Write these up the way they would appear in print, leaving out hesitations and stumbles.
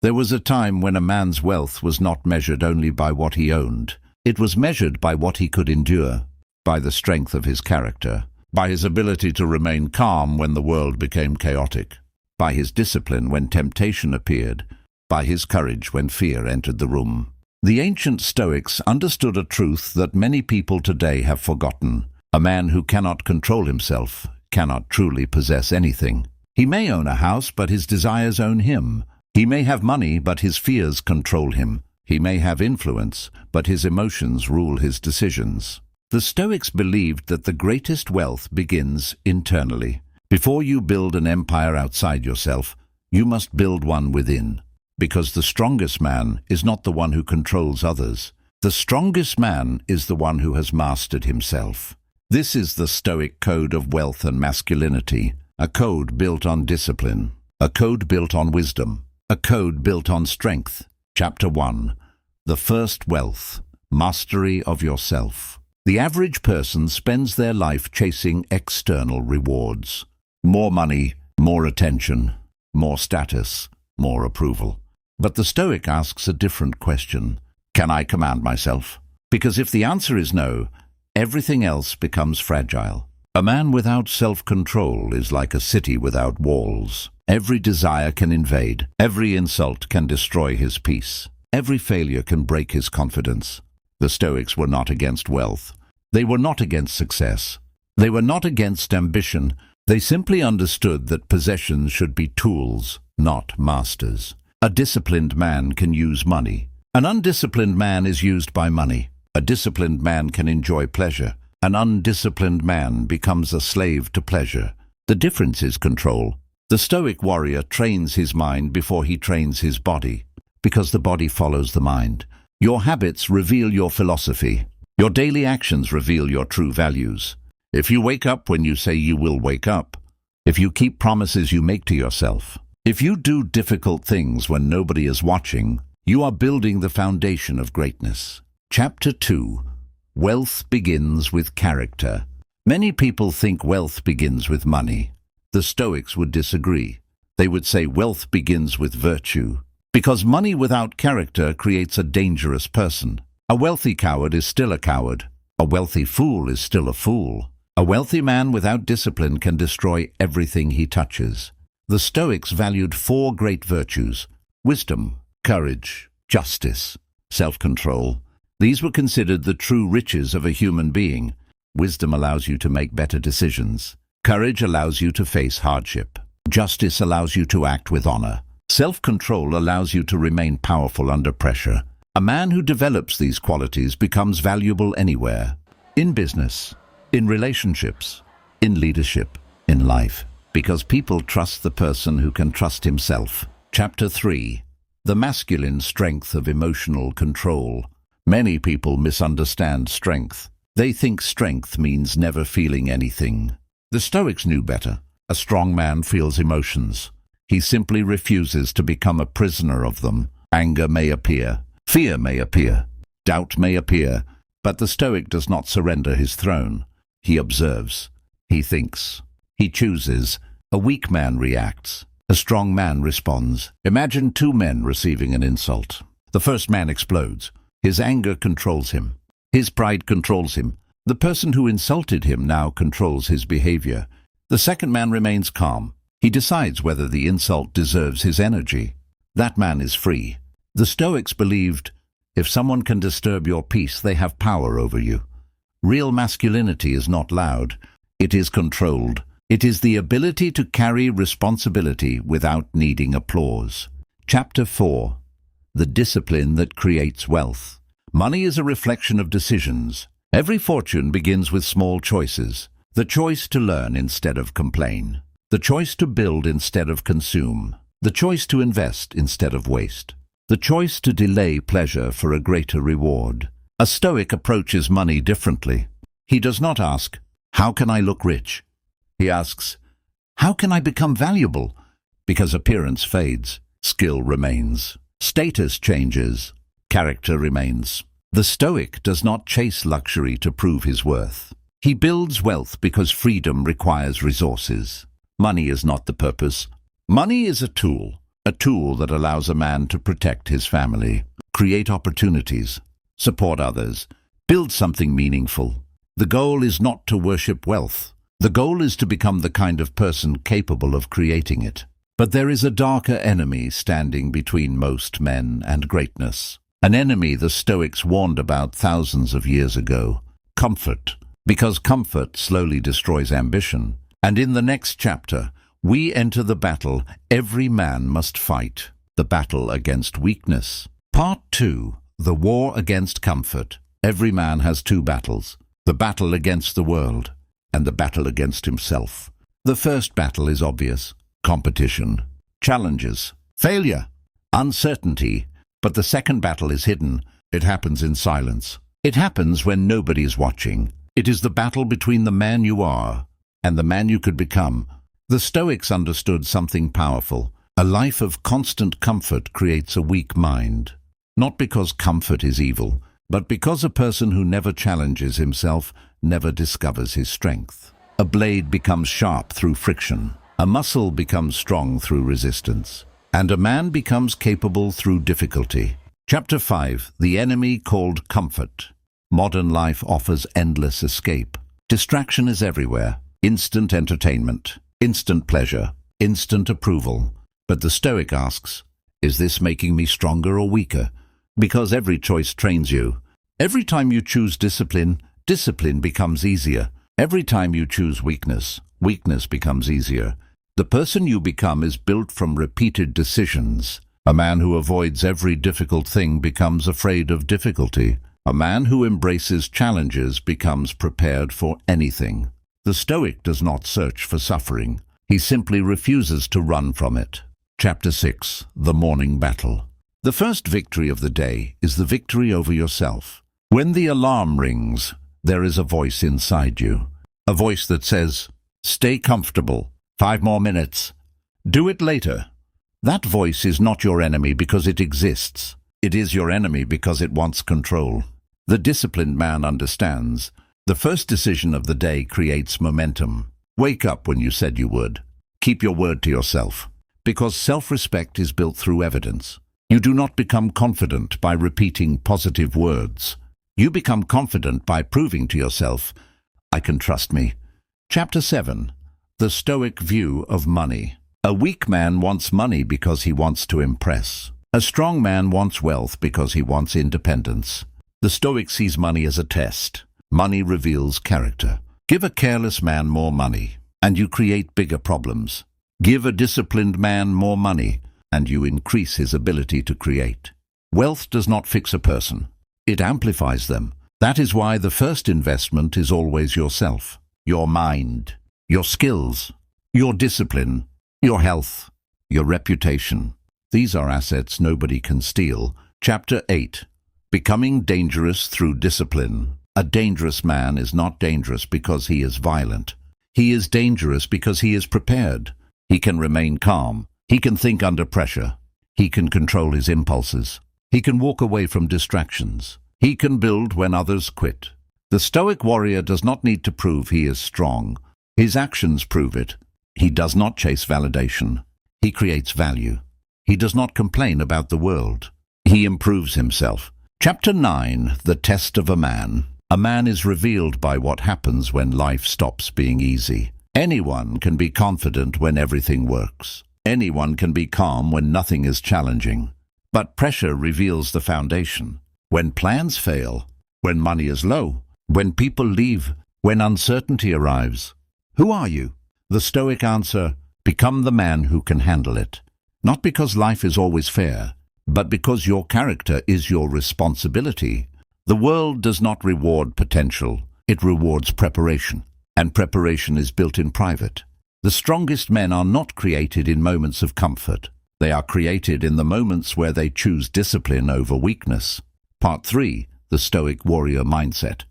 There was a time when a man's wealth was not measured only by what he owned. It was measured by what he could endure, by the strength of his character, by his ability to remain calm when the world became chaotic, by his discipline when temptation appeared, by his courage when fear entered the room. The ancient Stoics understood a truth that many people today have forgotten. A man who cannot control himself cannot truly possess anything. He may own a house, but his desires own him. He may have money, but his fears control him. He may have influence, but his emotions rule his decisions. The Stoics believed that the greatest wealth begins internally. Before you build an empire outside yourself, you must build one within. Because the strongest man is not the one who controls others. The strongest man is the one who has mastered himself. This is the Stoic code of wealth and masculinity, a code built on discipline, a code built on wisdom, a code built on strength. Chapter 1. The First Wealth, Mastery of Yourself. The average person spends their life chasing external rewards. More money, more attention, more status, more approval. But the Stoic asks a different question. Can I command myself? Because if the answer is no, everything else becomes fragile. A man without self-control is like a city without walls. Every desire can invade. Every insult can destroy his peace. Every failure can break his confidence. The Stoics were not against wealth. They were not against success. They were not against ambition. They simply understood that possessions should be tools, not masters. A disciplined man can use money. An undisciplined man is used by money. A disciplined man can enjoy pleasure. An undisciplined man becomes a slave to pleasure. The difference is control. The Stoic warrior trains his mind before he trains his body, because the body follows the mind. Your habits reveal your philosophy. Your daily actions reveal your true values. If you wake up when you say you will wake up, if you keep promises you make to yourself, if you do difficult things when nobody is watching, you are building the foundation of greatness. Chapter 2. Wealth begins with character. Many people think wealth begins with money. The Stoics would disagree. They would say wealth begins with virtue. Because money without character creates a dangerous person. A wealthy coward is still a coward. A wealthy fool is still a fool. A wealthy man without discipline can destroy everything he touches. The Stoics valued 4 great virtues: wisdom, courage, justice, self-control. These were considered the true riches of a human being. Wisdom allows you to make better decisions. Courage allows you to face hardship. Justice allows you to act with honor. Self-control allows you to remain powerful under pressure. A man who develops these qualities becomes valuable anywhere. In business, in relationships, in leadership, in life. Because people trust the person who can trust himself. Chapter 3. The masculine strength of emotional control. Many people misunderstand strength. They think strength means never feeling anything. The Stoics knew better. A strong man feels emotions. He simply refuses to become a prisoner of them. Anger may appear. Fear may appear. Doubt may appear. But the Stoic does not surrender his throne. He observes. He thinks. He chooses. A weak man reacts. A strong man responds. Imagine 2 men receiving an insult. The first man explodes. His anger controls him. His pride controls him. The person who insulted him now controls his behavior. The second man remains calm. He decides whether the insult deserves his energy. That man is free. The Stoics believed, if someone can disturb your peace, they have power over you. Real masculinity is not loud. It is controlled. It is the ability to carry responsibility without needing applause. Chapter 4. The discipline that creates wealth. Money is a reflection of decisions. Every fortune begins with small choices. The choice to learn instead of complain. The choice to build instead of consume. The choice to invest instead of waste. The choice to delay pleasure for a greater reward. A Stoic approaches money differently. He does not ask, how can I look rich? He asks, how can I become valuable? Because appearance fades, skill remains, status changes, character remains. The Stoic does not chase luxury to prove his worth. He builds wealth because freedom requires resources. Money is not the purpose. Money is a tool. a tool that allows a man to protect his family, create opportunities, support others, build something meaningful. The goal is not to worship wealth. The goal is to become the kind of person capable of creating it. But there is a darker enemy standing between most men and greatness. An enemy the Stoics warned about thousands of years ago. Comfort. Because comfort slowly destroys ambition. And in the next chapter, we enter the battle every man must fight. The battle against weakness. Part 2. The war against comfort. Every man has two battles. The battle against the world and the battle against himself. The first battle is obvious. Competition. Challenges. Failure. Uncertainty. But the second battle is hidden. It happens in silence. It happens when nobody is watching. It is the battle between the man you are and the man you could become. The Stoics understood something powerful. A life of constant comfort creates a weak mind. Not because comfort is evil, but because a person who never challenges himself never discovers his strength. A blade becomes sharp through friction. A muscle becomes strong through resistance. And a man becomes capable through difficulty. Chapter 5. The enemy called comfort. Modern life offers endless escape. Distraction is everywhere. Instant entertainment. Instant pleasure. Instant approval. But the Stoic asks, is this making me stronger or weaker? Because every choice trains you. Every time you choose discipline, discipline becomes easier. Every time you choose weakness, weakness becomes easier. The person you become is built from repeated decisions. A man who avoids every difficult thing becomes afraid of difficulty. A man who embraces challenges becomes prepared for anything. The Stoic does not search for suffering. He simply refuses to run from it. Chapter 6. The morning battle. The first victory of the day is the victory over yourself. When the alarm rings, there is a voice inside you. A voice that says, stay comfortable. 5 more minutes. Do it later. That voice is not your enemy because it exists. It is your enemy because it wants control. The disciplined man understands. The first decision of the day creates momentum. Wake up when you said you would. Keep your word to yourself. Because self-respect is built through evidence. You do not become confident by repeating positive words. You become confident by proving to yourself, I can trust me. Chapter 7. The Stoic view of money. A weak man wants money because he wants to impress. A strong man wants wealth because he wants independence. The Stoic sees money as a test. Money reveals character. Give a careless man more money, and you create bigger problems. Give a disciplined man more money, and you increase his ability to create. Wealth does not fix a person. It amplifies them. That is why the first investment is always yourself, your mind, your skills, your discipline, your health, your reputation. These are assets nobody can steal. Chapter 8. Becoming dangerous through discipline. A dangerous man is not dangerous because he is violent. He is dangerous because he is prepared. He can remain calm. He can think under pressure. He can control his impulses. He can walk away from distractions. He can build when others quit. The Stoic warrior does not need to prove he is strong. His actions prove it. He does not chase validation. He creates value. He does not complain about the world. He improves himself. Chapter 9. The test of a man. A man is revealed by what happens when life stops being easy. Anyone can be confident when everything works. Anyone can be calm when nothing is challenging. But pressure reveals the foundation. When plans fail, when money is low, when people leave, when uncertainty arrives. Who are you? The Stoic answer, become the man who can handle it. Not because life is always fair, but because your character is your responsibility. The world does not reward potential, it rewards preparation. And preparation is built in private. The strongest men are not created in moments of comfort. They are created in the moments where they choose discipline over weakness. Part 3. The Stoic warrior mindset.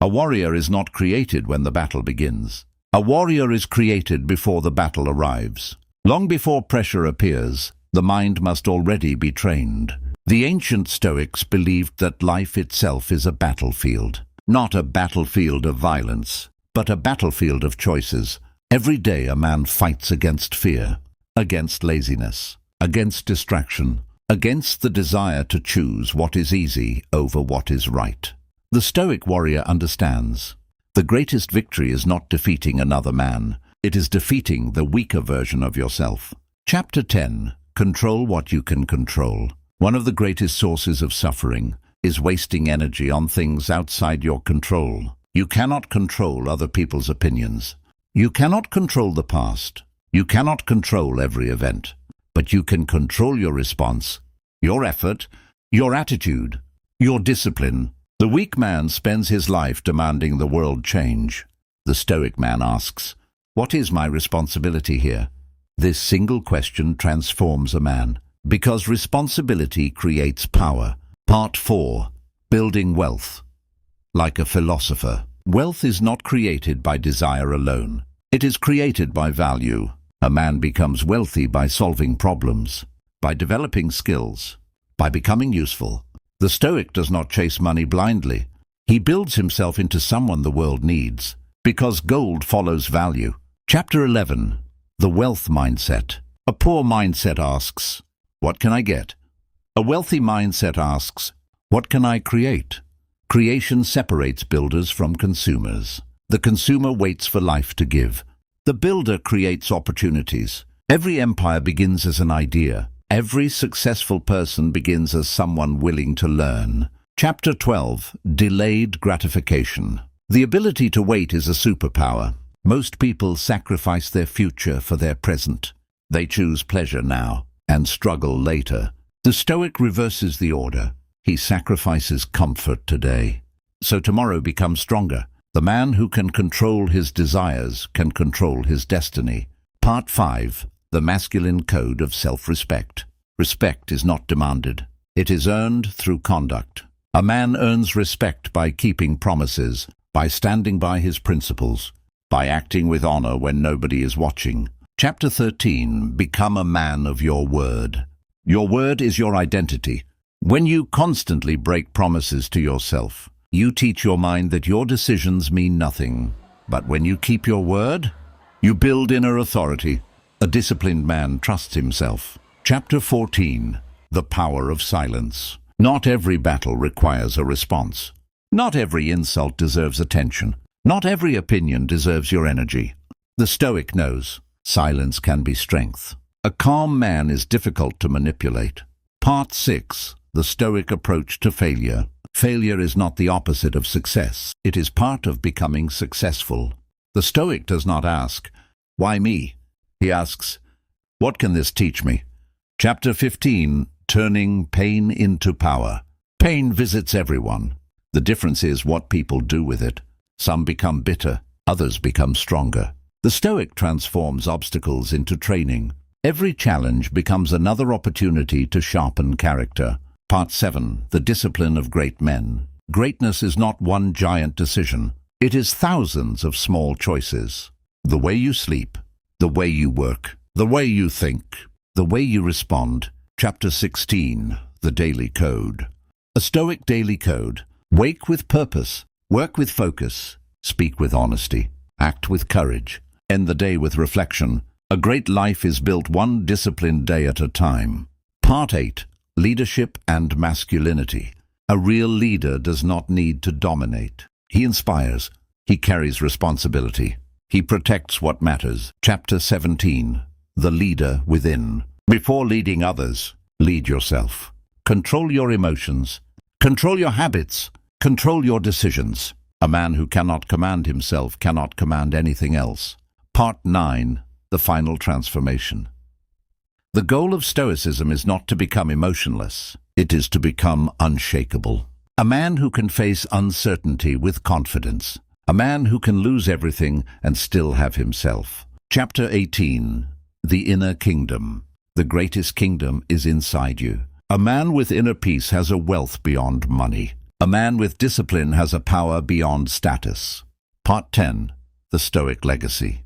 A warrior is not created when the battle begins. A warrior is created before the battle arrives. Long before pressure appears, the mind must already be trained. The ancient Stoics believed that life itself is a battlefield. Not a battlefield of violence, but a battlefield of choices. Every day a man fights against fear, against laziness, against distraction, against the desire to choose what is easy over what is right. The Stoic warrior understands the greatest victory is not defeating another man, it is defeating the weaker version of yourself. Chapter 10. Control what you can control. One of the greatest sources of suffering is wasting energy on things outside your control. You cannot control other people's opinions. You cannot control the past. You cannot control every event. But you can control your response, your effort, your attitude, your discipline. The weak man spends his life demanding the world change. The Stoic man asks, "What is my responsibility here?" This single question transforms a man, because responsibility creates power. Part 4. Building wealth. Like a philosopher, wealth is not created by desire alone. It is created by value. A man becomes wealthy by solving problems, by developing skills, by becoming useful. The Stoic does not chase money blindly. He builds himself into someone the world needs, because gold follows value. Chapter 11. The wealth mindset. A poor mindset asks, "What can I get?" A wealthy mindset asks, "What can I create?" Creation separates builders from consumers. The consumer waits for life to give. The builder creates opportunities. Every empire begins as an idea. Every successful person begins as someone willing to learn. Chapter 12. Delayed gratification. The ability to wait is a superpower. Most people sacrifice their future for their present. They choose pleasure now and struggle later. The Stoic reverses the order. He sacrifices comfort today, so tomorrow becomes stronger. The man who can control his desires can control his destiny. Part 5. The masculine code of self-respect. Respect is not demanded. It is earned through conduct. A man earns respect by keeping promises, by standing by his principles, by acting with honor when nobody is watching. Chapter 13. Become a man of your word. Your word is your identity. When you constantly break promises to yourself, you teach your mind that your decisions mean nothing. But when you keep your word, you build inner authority. A disciplined man trusts himself. Chapter 14. The power of silence. Not every battle requires a response. Not every insult deserves attention. Not every opinion deserves your energy. The Stoic knows silence can be strength. A calm man is difficult to manipulate. Part 6. The Stoic approach to failure. Failure is not the opposite of success. It is part of becoming successful. The Stoic does not ask, "Why me?" He asks, "What can this teach me?" Chapter 15. Turning pain into power. Pain visits everyone. The difference is what people do with it. Some become bitter, others become stronger. The Stoic transforms obstacles into training. Every challenge becomes another opportunity to sharpen character. Part 7. The discipline of great men. Greatness is not one giant decision. It is thousands of small choices. The way you sleep, the way you work, the way you think, the way you respond. Chapter 16. The daily code. A Stoic daily code. Wake with purpose, work with focus, speak with honesty, act with courage, end the day with reflection. A great life is built one disciplined day at a time. Part 8. Leadership and masculinity. A real leader does not need to dominate. He inspires. He carries responsibility. He protects what matters. Chapter 17. The leader within. Before leading others, lead yourself. Control your emotions. Control your habits. Control your decisions. A man who cannot command himself cannot command anything else. Part 9. The final transformation. The goal of Stoicism is not to become emotionless. It is to become unshakable. A man who can face uncertainty with confidence. A man who can lose everything and still have himself. Chapter 18. The inner kingdom. The greatest kingdom is inside you. A man with inner peace has a wealth beyond money. A man with discipline has a power beyond status. Part 10. The Stoic legacy.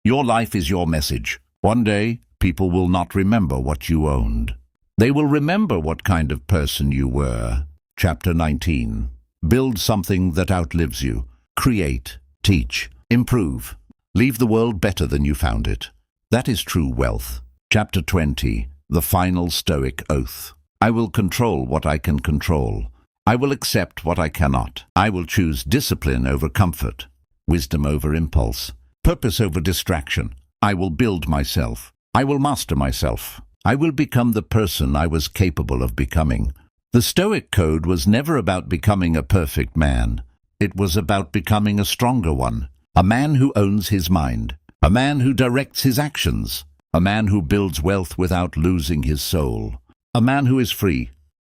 Your life is your message. One day, people will not remember what you owned. They will remember what kind of person you were. Chapter 19. Build something that outlives you. Create, teach, improve. Leave the world better than you found it. That is true wealth. Chapter 20. The Final Stoic Oath. I will control what I can control. I will accept what I cannot. I will choose discipline over comfort, wisdom over impulse, purpose over distraction. I will build myself. I will master myself. I will become the person I was capable of becoming. The Stoic code was never about becoming a perfect man. It was about becoming a stronger one, a man who owns his mind, a man who directs his actions, a man who builds wealth without losing his soul, a man who is free,